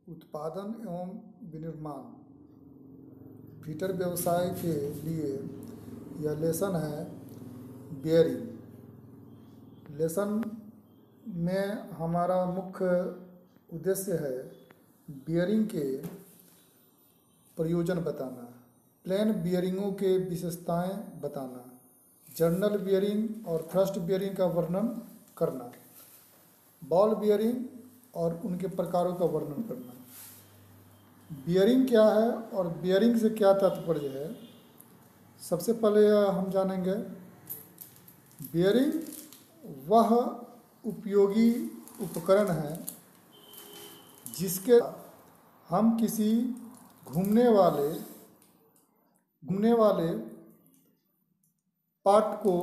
उत्पादन एवं विनिर्माण फीटर व्यवसाय के लिए यह लेसन है बियरिंग। लेसन में हमारा मुख्य उद्देश्य है बियरिंग के प्रयोजन बताना, प्लेन बियरिंगों के विशेषताएं बताना, जर्नल बियरिंग और थ्रस्ट बियरिंग का वर्णन करना, बॉल बियरिंग और उनके प्रकारों का वर्णन करना। बियरिंग क्या है और बियरिंग से क्या तात्पर्य है, सबसे पहले हम जानेंगे। बियरिंग वह उपयोगी उपकरण है जिसके हम किसी घूमने वाले पार्ट को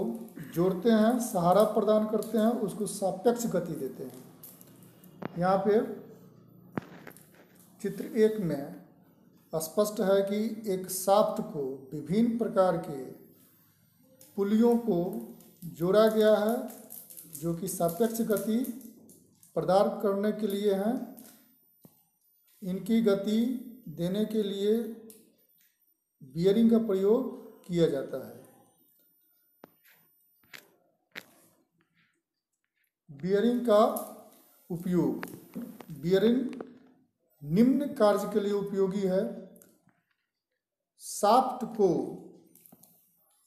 जोड़ते हैं, सहारा प्रदान करते हैं, उसको सापेक्ष गति देते हैं। यहाँ पे चित्र 1 में स्पष्ट है कि एक शाफ्ट को विभिन्न प्रकार के पुलियों को जोड़ा गया है जो कि सापेक्ष गति प्रदान करने के लिए हैं। इनकी गति देने के लिए बियरिंग का प्रयोग किया जाता है। बियरिंग का उपयोग, बियरिंग निम्न कार्य के लिए उपयोगी है। शाफ्ट को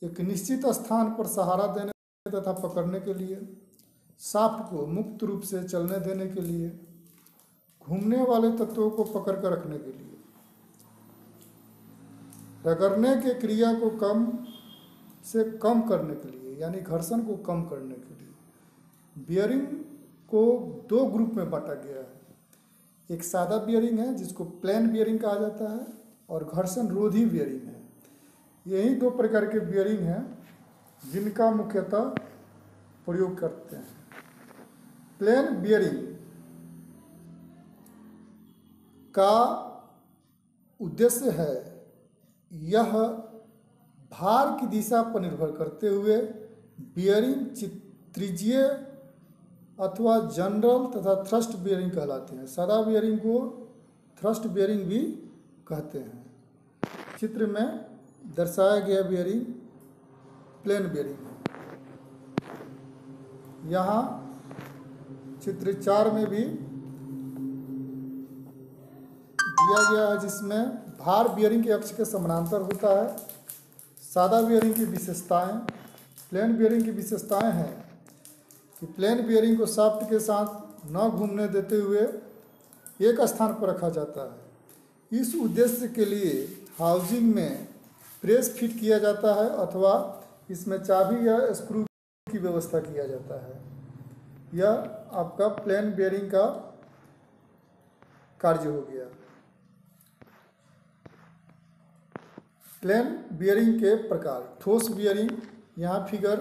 एक निश्चित स्थान पर सहारा देने तथा पकड़ने के लिए, शाफ्ट को मुक्त रूप से चलने देने के लिए, घूमने वाले तत्वों को पकड़ कर रखने के लिए, रगड़ने के क्रिया को कम से कम करने के लिए, यानी घर्षण को कम करने के लिए। बियरिंग को 2 ग्रुप में बांटा गया है। एक सादा बियरिंग है जिसको प्लेन बियरिंग कहा जाता है और घर्षण रोधी बियरिंग है। यही 2 प्रकार के बियरिंग हैं जिनका मुख्यतः प्रयोग करते हैं। प्लेन बियरिंग का उद्देश्य है यह भार की दिशा पर निर्भर करते हुए बियरिंग त्रिज्यीय अथवा जनरल तथा थ्रस्ट बियरिंग कहलाते हैं। सादा बियरिंग को थ्रस्ट बियरिंग भी कहते हैं। चित्र में दर्शाया गया बियरिंग प्लेन बियरिंग है। यहाँ चित्र 4 में भी दिया गया है जिसमें भार बियरिंग के अक्ष के समानांतर होता है। सादा बियरिंग की विशेषताएं, प्लेन बियरिंग की विशेषताएं हैं कि प्लेन बियरिंग को शाफ्ट के साथ न घूमने देते हुए एक स्थान पर रखा जाता है। इस उद्देश्य के लिए हाउसिंग में प्रेस फिट किया जाता है अथवा इसमें चाबी या स्क्रू की व्यवस्था किया जाता है। यह आपका प्लेन बियरिंग का कार्य हो गया। प्लेन बियरिंग के प्रकार, ठोस बियरिंग, यहाँ फिगर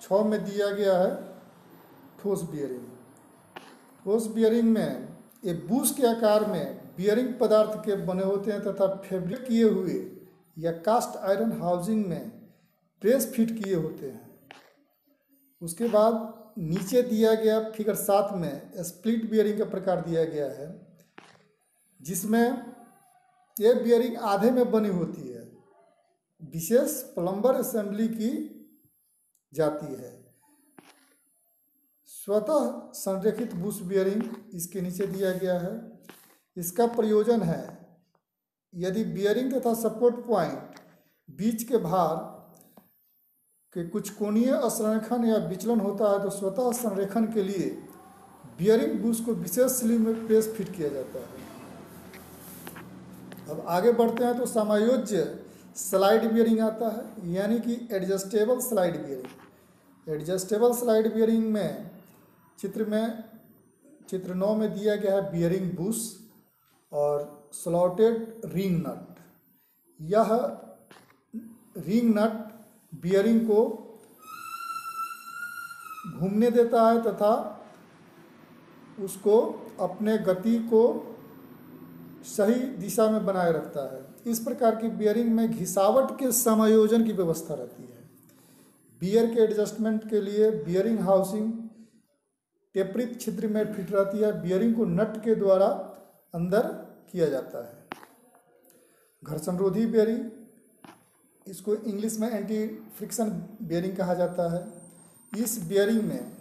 6 में दिया गया है। ठोस बियरिंग में एक बूश के आकार में बियरिंग पदार्थ के बने होते हैं तथा फैब्रिक किए हुए या कास्ट आयरन हाउसिंग में प्रेस फिट किए होते हैं। उसके बाद नीचे दिया गया फिगर 7 में स्प्लिट बियरिंग का प्रकार दिया गया है जिसमें ये बियरिंग आधे में बनी होती है, विशेष प्लम्बर असेंबली की जाती है। स्वतः संरेखित बुश बियरिंग इसके नीचे दिया गया है। इसका प्रयोजन है यदि बियरिंग तथा सपोर्ट पॉइंट बीच के भार के कुछ कोणीय असंरेखन या विचलन होता है तो स्वतः संरेखन के लिए बियरिंग बुश को विशेष स्लीव में प्रेस फिट किया जाता है। अब आगे बढ़ते हैं तो समायोज्य स्लाइड बियरिंग आता है, यानी कि adjustable slide bearing. Adjustable slide bearing में चित्र 9 में दिया गया है बियरिंग बुश और स्लॉटेड रिंग नट। यह रिंग नट बियरिंग को घूमने देता है तथा उसको अपने गति को सही दिशा में बनाए रखता है। इस प्रकार की बियरिंग में घिसावट के समायोजन की व्यवस्था रहती है। बियर के एडजस्टमेंट के लिए बियरिंग हाउसिंग टेपरित छिद्र में फिट रहती है। बियरिंग को नट के द्वारा अंदर किया जाता है। घर्षण रोधी बेयरिंग, इसको इंग्लिश में एंटी फ्रिक्शन बेयरिंग कहा जाता है। इस बेयरिंग में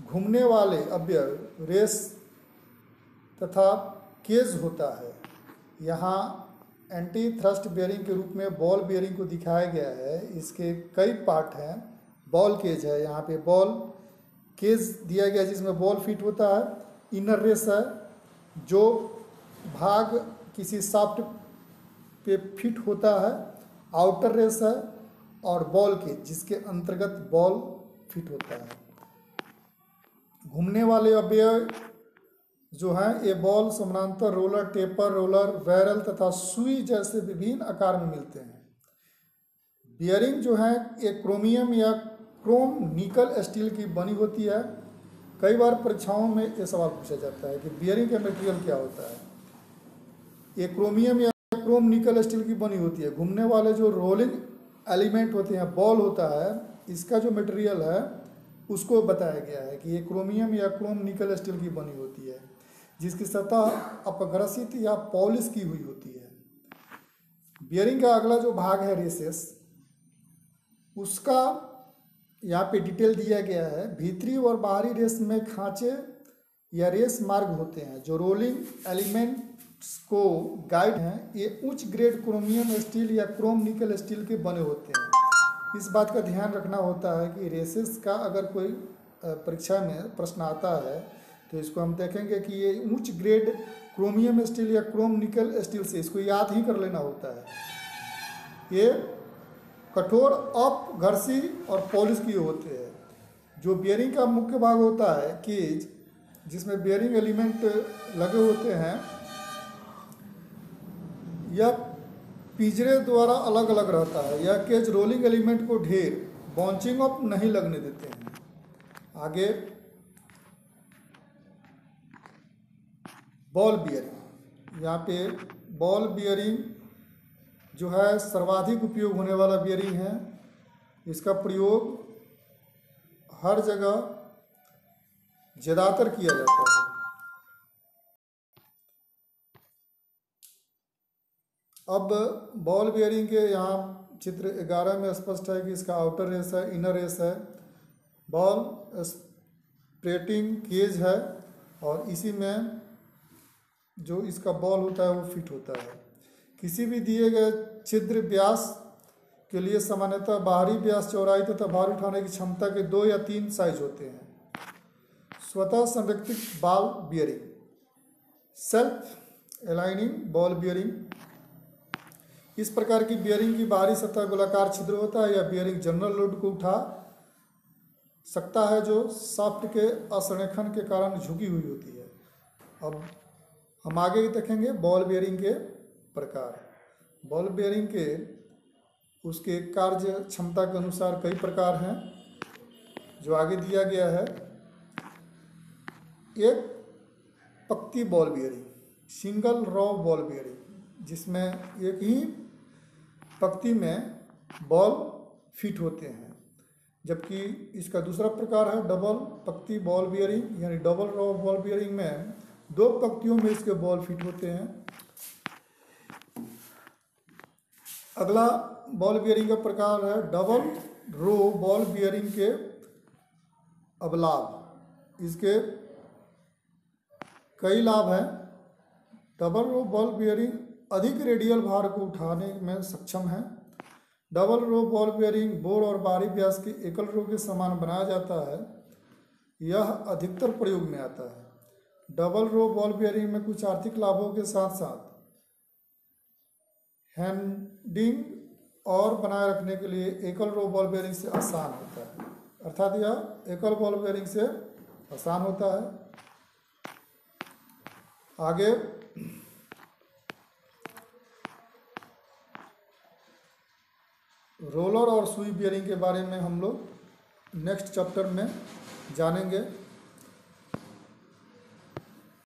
घूमने वाले अवयव रेस तथा केज होता है। यहाँ एंटी थ्रस्ट बेयरिंग के रूप में बॉल बेयरिंग को दिखाया गया है। इसके कई पार्ट हैं। बॉल केज है, यहाँ पे बॉल केज दिया गया जिसमें बॉल फिट होता है। इनर रेस है, जो भाग किसी शाफ्ट पे फिट होता है। आउटर रेस है और बॉल केज जिसके अंतर्गत बॉल फिट होता है। घूमने वाले अवयव जो हैं ये बॉल, समानांतर रोलर, टेपर रोलर, बैरल तथा सुई जैसे विभिन्न आकार में मिलते हैं। बियरिंग जो है एक क्रोमियम या क्रोम निकल स्टील की बनी होती है। कई बार परीक्षाओं में ये सवाल पूछा जाता है कि बियरिंग का मटेरियल क्या होता है। ये क्रोमियम या क्रोम निकल स्टील की बनी होती है। घूमने वाले जो रोलिंग एलिमेंट होते हैं, बॉल होता है, इसका जो मटेरियल है उसको बताया गया है कि ये क्रोमियम या क्रोम निकल स्टील की बनी होती है, जिसकी सतह अपघर्षित या पॉलिश की हुई होती है। बियरिंग का अगला जो भाग है रेसेस, उसका यहाँ पे डिटेल दिया गया है। भीतरी और बाहरी रेस में खांचे या रेस मार्ग होते हैं जो रोलिंग एलिमेंट्स को गाइड हैं। ये उच्च ग्रेड क्रोमियम स्टील या क्रोम निकल स्टील के बने होते हैं। इस बात का ध्यान रखना होता है कि रेसेस का अगर कोई परीक्षा में प्रश्न आता है तो इसको हम देखेंगे कि ये उच्च ग्रेड क्रोमियम स्टील या क्रोम निकल स्टील से, इसको याद ही कर लेना होता है। ये कठोर अपघर्षी और पॉलिश किए होते हैं। जो बियरिंग का मुख्य भाग होता है केज, जिसमें बियरिंग एलिमेंट लगे होते हैं, यह पिंजरे द्वारा अलग अलग रहता है। यह केज रोलिंग एलिमेंट को ढेर बाउंसिंग अप नहीं लगने देते हैं। आगे बॉल बियरिंग, यहाँ पे बॉल बियरिंग जो है सर्वाधिक उपयोग होने वाला बियरिंग है। इसका प्रयोग हर जगह ज़्यादातर किया जाता है। अब बॉल बियरिंग के यहाँ चित्र 11 में स्पष्ट है कि इसका आउटर रेस है, इनर रेस है, बॉल स्प्रेटिंग केज है और इसी में जो इसका बॉल होता है वो फिट होता है। किसी भी दिए गए छिद्र व्यास के लिए सामान्यतः बाहरी व्यास, चौड़ाई तथा भार उठाने की क्षमता के 2 या 3 साइज होते हैं। स्वतः संरक्षित ball bearing, self aligning ball bearing, इस प्रकार की बियरिंग की बाहरी सतह गोलाकार छिद्र होता है। यह बियरिंग जनरल लोड को उठा सकता है जो शाफ्ट के असंरेखन के कारण झुकी हुई होती है। अब हम आगे देखेंगे बॉल बियरिंग के प्रकार। बॉल बियरिंग के उसके कार्य क्षमता के अनुसार कई प्रकार हैं जो आगे दिया गया है। एक पक्ति ball bearing, single row ball bearing, जिसमें एक ही पक्ति में बॉल फिट होते हैं। जबकि इसका दूसरा प्रकार है डबल पक्ति बॉल बियरिंग, यानी डबल रॉ बॉल बियरिंग में 2 पक्तियों में इसके बॉल फिट होते हैं। अगला बॉल बियरिंग का प्रकार है डबल रो बॉल बियरिंग के अवलाभ। इसके कई लाभ हैं। डबल रो बॉल बियरिंग अधिक रेडियल भार को उठाने में सक्षम है। Double row ball bearing bore और बाहरी व्यास के एकल रो के समान बनाया जाता है। यह अधिकतर प्रयोग में आता है। डबल रो बॉल बियरिंग में कुछ आर्थिक लाभों के साथ साथ हैंडिंग और बनाए रखने के लिए एकल रो बॉल बेयरिंग से आसान होता है। अर्थात यह एकल बॉल बेयरिंग से आसान होता है। आगे रोलर और सुई बियरिंग के बारे में हम लोग नेक्स्ट चैप्टर में जानेंगे।